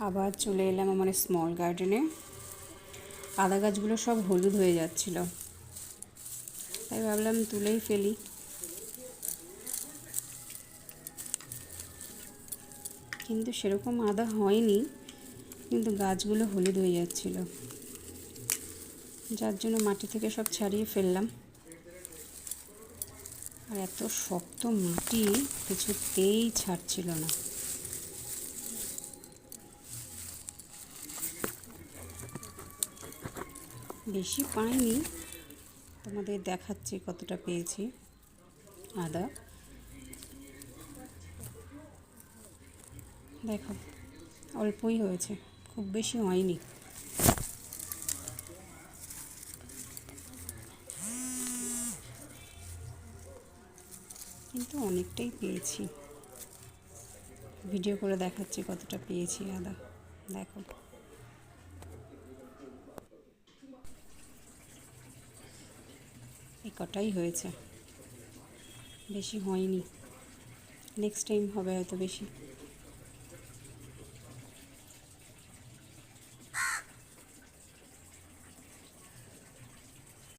আবার চলে এলাম আমার স্মল গার্ডেনে। আদা গাছগুলো সব হলুদ হয়ে যাচ্ছিল, তাই ভাবলাম তুলেই ফেলি। কিন্তু সেরকম আদা হয়নি, কিন্তু গাছগুলো হলুদ হয়ে যাচ্ছিল, যার জন্য মাটি থেকে সব ছাড়িয়ে ফেললাম। আর এত শক্ত মাটি, কিছুতেই ছাড়ছিল না। বেশি পাইনি, তোমাদের দেখাচ্ছি কতটা পেয়েছি আদা। দেখো, অল্পই হয়েছে, খুব বেশি হয়নি। কিন্তু অনেকটাই পেয়েছি। ভিডিও করে দেখাচ্ছি কতটা পেয়েছি আদা। দেখো, এই কটাই হয়েছে, বেশি হয়নি। নেক্সট টাইম হবে হয়তো বেশি।